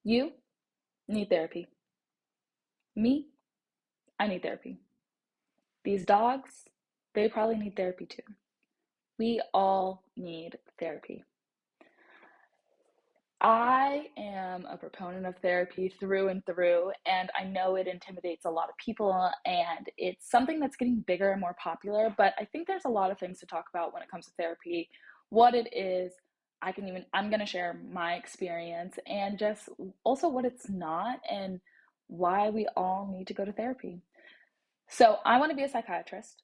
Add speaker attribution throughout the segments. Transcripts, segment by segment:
Speaker 1: You need therapy. Me, I need therapy. These dogs, they probably need therapy too. We all need therapy. I am a proponent of therapy through and through, and I know it intimidates a lot of people, and it's something that's getting bigger and more popular. But I think there's a lot of things to talk about when it comes to therapy, what it is. I'm going to share my experience and just also what it's not and why we all need to go to therapy. So, I want to be a psychiatrist.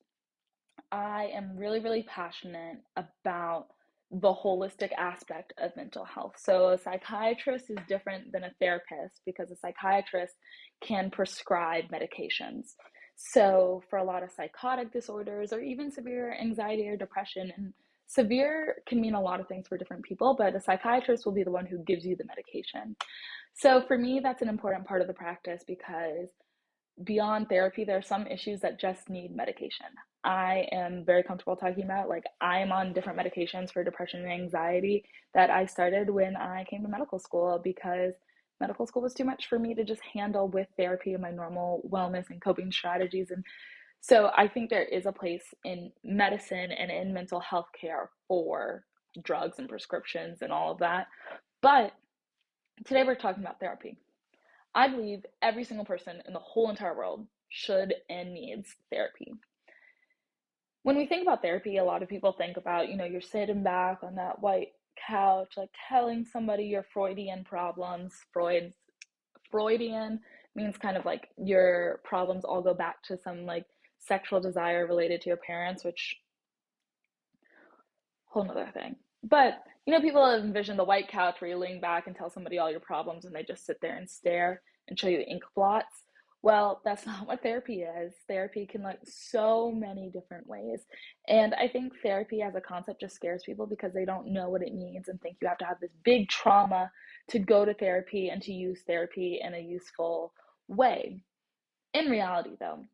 Speaker 1: I am really, really passionate about the holistic aspect of mental health. So, a psychiatrist is different than a therapist because a psychiatrist can prescribe medications. So, for a lot of psychotic disorders or even severe anxiety or depression, and severe can mean a lot of things for different people, but a psychiatrist will be the one who gives you the medication. So, for me, that's an important part of the practice because beyond therapy, there are some issues that just need medication. I am very comfortable talking about, like, I am on different medications for depression and anxiety that I started when I came to medical school because medical school was too much for me to just handle with therapy and my normal wellness and coping strategies. And so I think there is a place in medicine and in mental health care for drugs and prescriptions and all of that. But today we're talking about therapy. I believe every single person in the whole entire world should and needs therapy. When we think about therapy, a lot of people think about, you're sitting back on that white couch, like telling somebody your Freudian problems. Freudian means kind of like your problems all go back to some like sexual desire related to your parents, which whole nother thing. But people envision the white couch where you lean back and tell somebody all your problems and they just sit there and stare and show you ink blots. Well, that's not what therapy is. Therapy can look so many different ways. And I think therapy as a concept just scares people because they don't know what it means and think you have to have this big trauma to go to therapy and to use therapy in a useful way. In reality, though,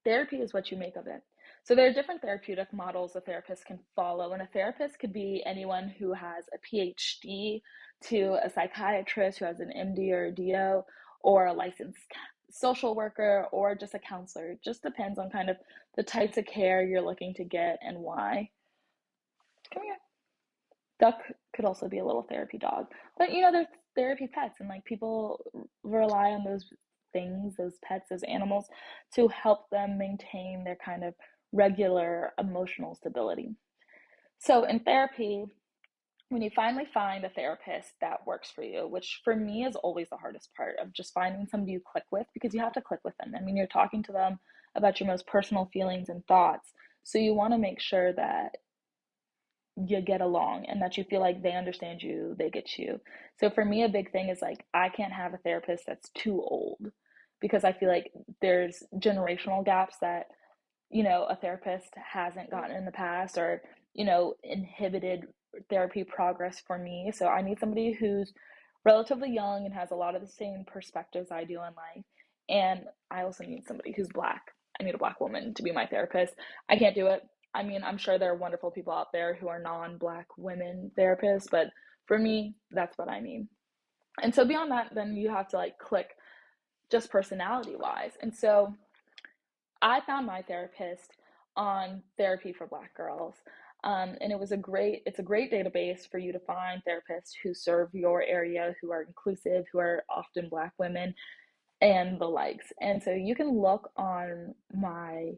Speaker 1: therapy is what you make of it. So there are different therapeutic models a therapist can follow, and a therapist could be anyone who has a PhD to a psychiatrist who has an MD or a DO or a licensed social worker or just a counselor. It just depends on kind of the types of care you're looking to get and why. Come here. Duck could also be a little therapy dog. But there's therapy pets, and like people rely on those things, those pets, those animals to help them maintain their kind of regular emotional stability. So in therapy, when you finally find a therapist that works for you, which for me is always the hardest part of just finding somebody you click with because you have to click with them. I mean, you're talking to them about your most personal feelings and thoughts. So you want to make sure that you get along and that you feel like they understand you, they get you. So for me, a big thing is like, I can't have a therapist that's too old because I feel like there's generational gaps that, a therapist hasn't gotten in the past or, inhibited therapy progress for me. So I need somebody who's relatively young and has a lot of the same perspectives I do in life. And I also need somebody who's Black. I need a Black woman to be my therapist. I can't do it. I mean, I'm sure there are wonderful people out there who are non-Black women therapists, but for me, that's what I need. And so beyond that, then you have to like click just personality wise. And so I found my therapist on Therapy for Black Girls. And it's a great database for you to find therapists who serve your area, who are inclusive, who are often Black women, and the likes. And so you can look on my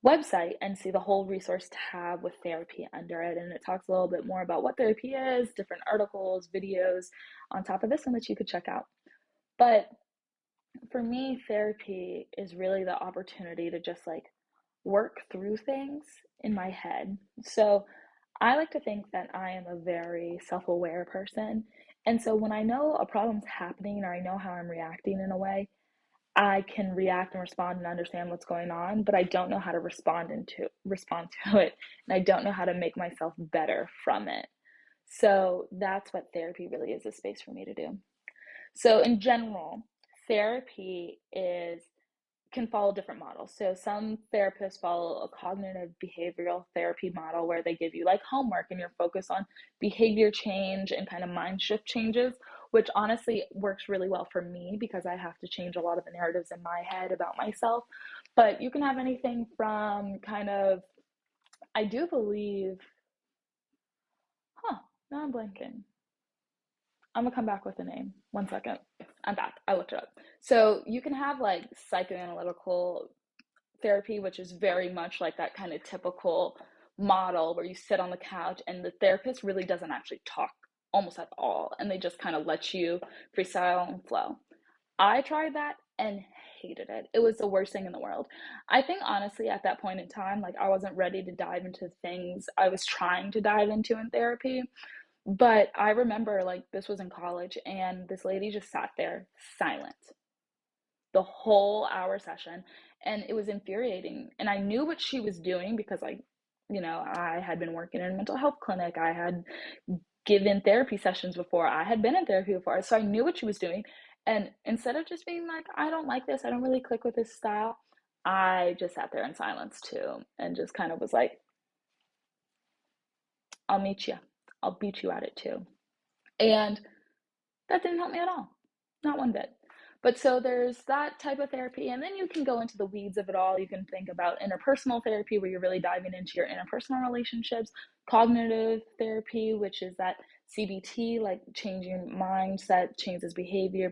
Speaker 1: website and see the whole resource tab with therapy under it. And it talks a little bit more about what therapy is, different articles, videos on top of this one that you could check out. But for me, therapy is really the opportunity to just like work through things in my head. So I like to think that I am a very self aware person. And so when I know a problem's happening or I know how I'm reacting in a way, I can react and respond and understand what's going on, but I don't know how to respond to it, and I don't know how to make myself better from it. So that's what therapy really is a space for me to do. So in general, therapy is can follow different models. So some therapists follow a cognitive behavioral therapy model where they give you like homework and you're focused on behavior change and kind of mind shift changes, which honestly works really well for me because I have to change a lot of the narratives in my head about myself. But you can have anything from kind of, I do believe, huh, now I'm blanking. I'm gonna come back with a name. One second. I'm back. I looked it up. So you can have like psychoanalytical therapy, which is very much like that kind of typical model where you sit on the couch and the therapist really doesn't actually talk almost at all, and they just kind of let you freestyle and flow. I tried that and hated it. It was the worst thing in the world. I think honestly at that point in time, like I wasn't ready to dive into things I was trying to dive into in therapy. But I remember like this was in college and this lady just sat there silent the whole hour session, and it was infuriating, and I knew what she was doing because like, I had been working in a mental health clinic. I had given therapy sessions before. I had been in therapy before. So I knew what she was doing. And instead of just being like, I don't like this, I don't really click with this style, I just sat there in silence too and just kind of was like, I'll meet you. I'll beat you at it too. And that didn't help me at all. Not one bit. But so there's that type of therapy. And then you can go into the weeds of it all. You can think about interpersonal therapy, where you're really diving into your interpersonal relationships, cognitive therapy, which is that CBT, like changing mindset, changes behavior,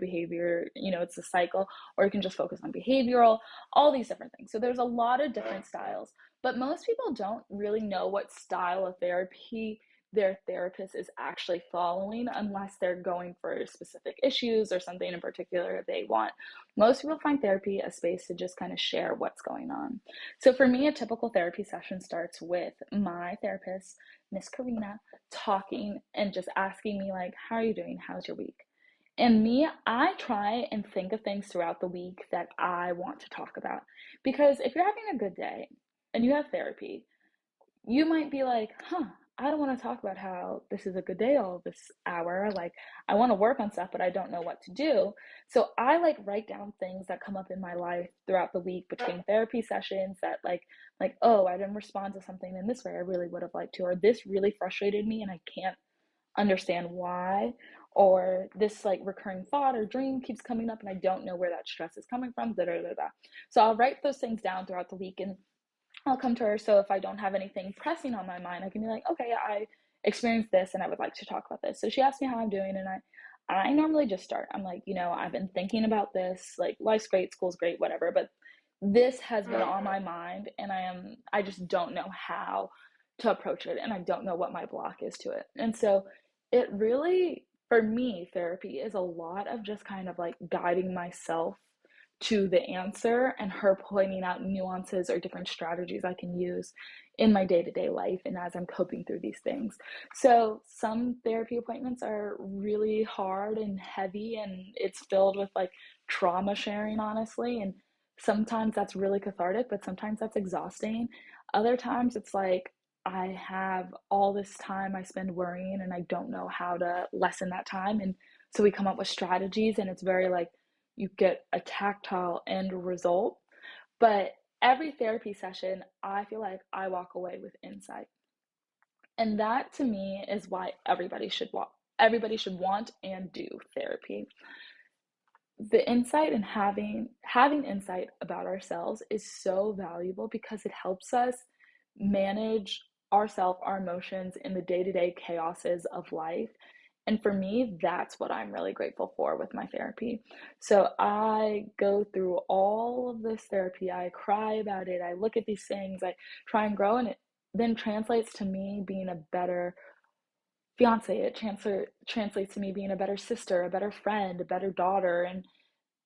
Speaker 1: it's a cycle, or you can just focus on behavioral, all these different things. So there's a lot of different styles, but most people don't really know what style of therapy their therapist is actually following unless they're going for specific issues or something in particular they want. Most people find therapy a space to just kind of share what's going on. So for me, a typical therapy session starts with my therapist, Miss Karina, talking and just asking me like, how are you doing? How's your week? And me, I try and think of things throughout the week that I want to talk about. Because if you're having a good day and you have therapy, you might be like, I don't want to talk about how this is a good day all this hour. Like, I want to work on stuff, but I don't know what to do. So I like write down things that come up in my life throughout the week between therapy sessions that oh, I didn't respond to something in this way I really would have liked to, or this really frustrated me and I can't understand why, or this like recurring thought or dream keeps coming up and I don't know where that stress is coming from. Da, da, da, da. So I'll write those things down throughout the week and I'll come to her. So if I don't have anything pressing on my mind, I can be like, okay, I experienced this and I would like to talk about this. So she asked me how I'm doing, and I normally just start. I'm like, I've been thinking about this. Like, life's great, school's great, whatever, but this has been on my mind, and I just don't know how to approach it, and I don't know what my block is to it. And so it really, for me, therapy is a lot of just kind of like guiding myself to the answer and her pointing out nuances or different strategies I can use in my day-to-day life and as I'm coping through these things. So some therapy appointments are really hard and heavy and it's filled with like trauma sharing, honestly, and sometimes that's really cathartic, but sometimes that's exhausting. Other times it's like I have all this time I spend worrying and I don't know how to lessen that time, and so we come up with strategies and it's very like you get a tactile end result. But every therapy session, I feel like I walk away with insight. And that to me is why everybody should want and do therapy. The insight and having insight about ourselves is so valuable because it helps us manage ourselves, our emotions in the day-to-day chaoses of life. And for me, that's what I'm really grateful for with my therapy. So I go through all of this therapy, I cry about it, I look at these things, I try and grow, and it then translates to me being a better fiance. It translates to me being a better sister, a better friend, a better daughter, and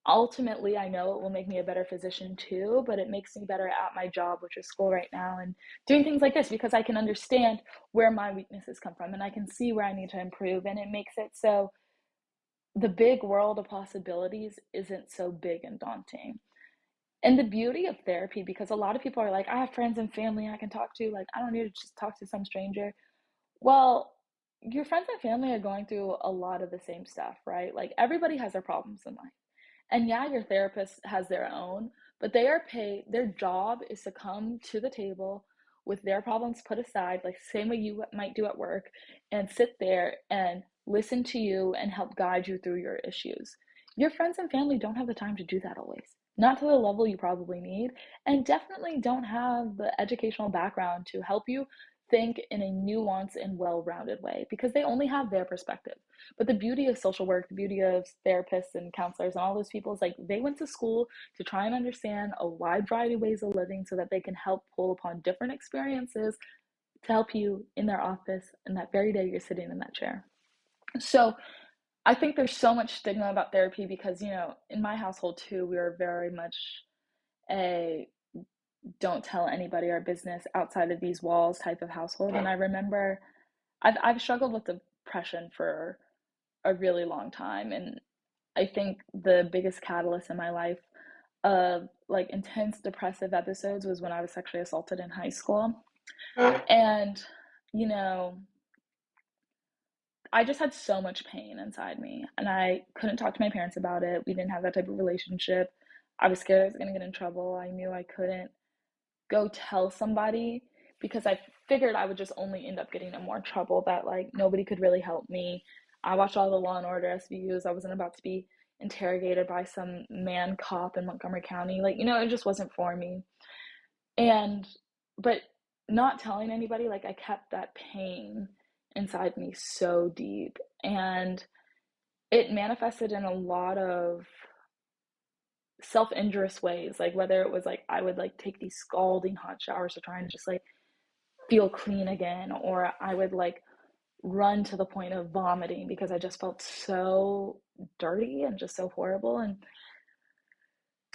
Speaker 1: ultimately I know it will make me a better physician too, but it makes me better at my job, which is school right now, and doing things like this because I can understand where my weaknesses come from and I can see where I need to improve, and it makes it so the big world of possibilities isn't so big and daunting. And the beauty of therapy, because a lot of people are like, I have friends and family I can talk to, like I don't need to just talk to some stranger. Well, your friends and family are going through a lot of the same stuff, right? Like everybody has their problems in life. And yeah, your therapist has their own, but they are paid, their job is to come to the table with their problems put aside, like same way you might do at work, and sit there and listen to you and help guide you through your issues. Your friends and family don't have the time to do that always. Not to the level you probably need, and definitely don't have the educational background to help you think in a nuanced and well-rounded way because they only have their perspective. But the beauty of social work, the beauty of therapists and counselors and all those people is like they went to school to try and understand a wide variety of ways of living so that they can help pull upon different experiences to help you in their office and that very day you're sitting in that chair. So I think there's so much stigma about therapy because, in my household too, we were very much a don't tell anybody our business outside of these walls type of household. And I remember I've struggled with depression for a really long time. And I think the biggest catalyst in my life of like intense depressive episodes was when I was sexually assaulted in high school. And, you know, I just had so much pain inside me and I couldn't talk to my parents about it. We didn't have that type of relationship. I was scared I was going to get in trouble. I knew I couldn't go tell somebody because I figured I would just only end up getting in more trouble, that like nobody could really help me. I watched all the Law and Order SVUs. I wasn't about to be interrogated by some man cop in Montgomery County. Like, it just wasn't for me. And, but not telling anybody, like, I kept that pain inside me so deep. And it manifested in a lot of self-injurious ways, like whether it was like I would like take these scalding hot showers to try and just like feel clean again, or I would like run to the point of vomiting because I just felt so dirty and just so horrible. And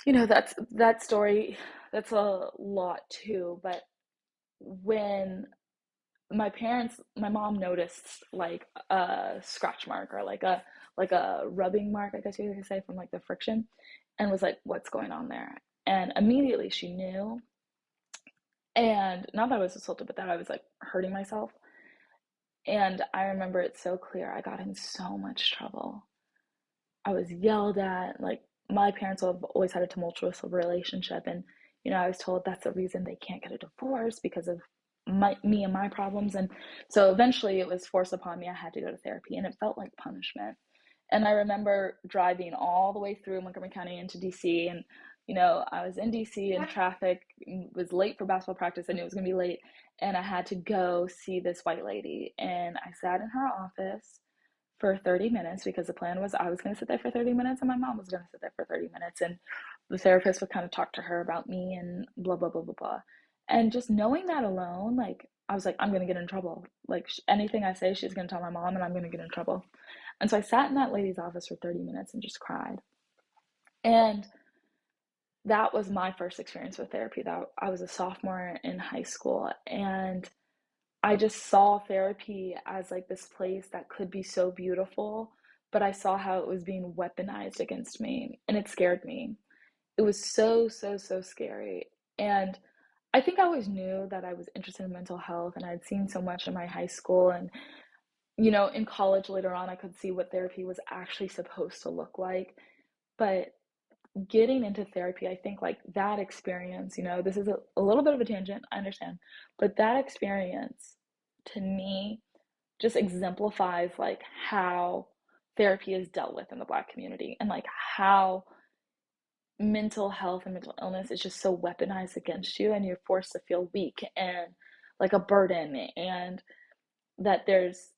Speaker 1: that's that story, that's a lot too. But when my mom noticed like a scratch mark or like a rubbing mark, I guess you could say, from like the friction, and was like, what's going on there? And immediately she knew. And not that I was assaulted, but that I was like hurting myself. And I remember it so clear. I got in so much trouble. I was yelled at. Like, my parents have always had a tumultuous relationship. And, I was told that's the reason they can't get a divorce because of me and my problems. And so eventually it was forced upon me. I had to go to therapy and it felt like punishment. And I remember driving all the way through Montgomery County into DC. And, I was in DC in traffic, was late for basketball practice. I knew it was going to be late. And I had to go see this white lady. And I sat in her office for 30 minutes because the plan was I was going to sit there for 30 minutes and my mom was going to sit there for 30 minutes. And the therapist would kind of talk to her about me and blah, blah, blah, blah, blah. And just knowing that alone, like, I was like, I'm going to get in trouble. Like, anything I say, she's going to tell my mom and I'm going to get in trouble. And so I sat in that lady's office for 30 minutes and just cried. And that was my first experience with therapy. That I was a sophomore in high school, and I just saw therapy as like this place that could be so beautiful, but I saw how it was being weaponized against me, and it scared me. It was so, so, so scary. And I think I always knew that I was interested in mental health, and I'd seen so much in my high school. And, in college later on, I could see what therapy was actually supposed to look like. But getting into therapy, I think like that experience, this is a little bit of a tangent, I understand, but that experience to me just exemplifies like how therapy is dealt with in the Black community, and like how mental health and mental illness is just so weaponized against you and you're forced to feel weak and like a burden, and that there's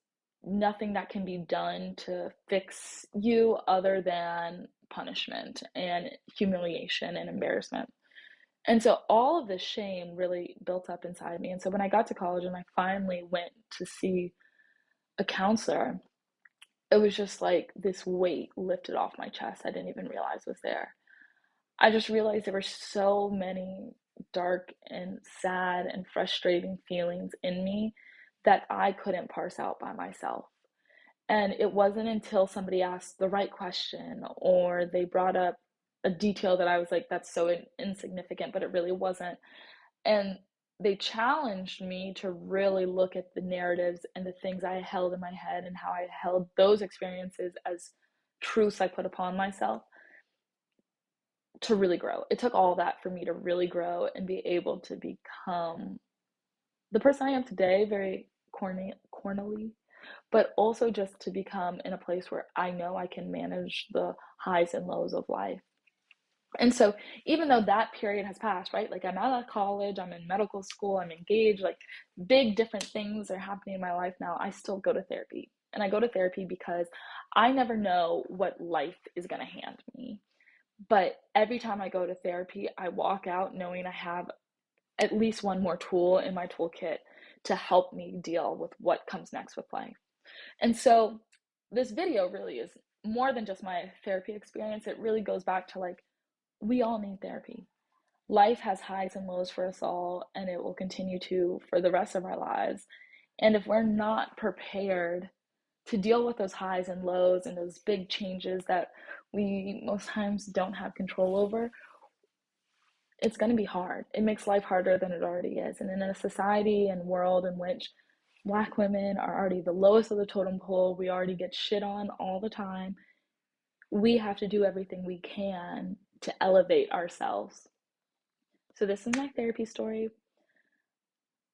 Speaker 1: nothing that can be done to fix you other than punishment and humiliation and embarrassment. And so all of this shame really built up inside me. And so when I got to college and I finally went to see a counselor, it was just like this weight lifted off my chest I didn't even realize was there. I just realized there were so many dark and sad and frustrating feelings in me that I couldn't parse out by myself. And it wasn't until somebody asked the right question or they brought up a detail that I was like, that's so insignificant, but it really wasn't. And they challenged me to really look at the narratives and the things I held in my head and how I held those experiences as truths I put upon myself to really grow. It took all that for me to really grow and be able to become the person I am today, very cornily, but also just to become in a place where I know I can manage the highs and lows of life. And so, even though that period has passed, right? Like, I'm out of college, I'm in medical school, I'm engaged, like, big different things are happening in my life now. I still go to therapy. And I go to therapy because I never know what life is going to hand me. But every time I go to therapy, I walk out knowing I have at least one more tool in my toolkit to help me deal with what comes next with life. And so, this video really is more than just my therapy experience. It really goes back to like, we all need therapy. Life has highs and lows for us all, and it will continue to for the rest of our lives. And if we're not prepared to deal with those highs and lows and those big changes that we most times don't have control over, it's going to be hard. It makes life harder than it already is. And in a society and world in which Black women are already the lowest of the totem pole, we already get shit on all the time, we have to do everything we can to elevate ourselves. So, this is my therapy story.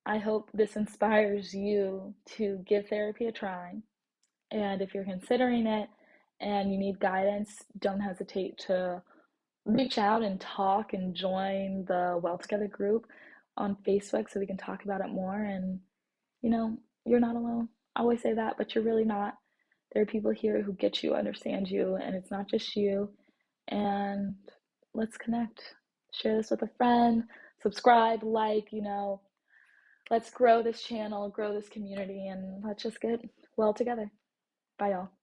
Speaker 1: I hope this inspires you to give therapy a try. And if you're considering it and you need guidance, don't hesitate to reach out and talk and join the Well Together group on Facebook so we can talk about it more. And, you know, you're not alone. I always say that, but you're really not. There are people here who get you, understand you, and it's not just you. And let's connect. Share this with a friend, subscribe, like, let's grow this channel, grow this community, and let's just get well together. Bye, y'all.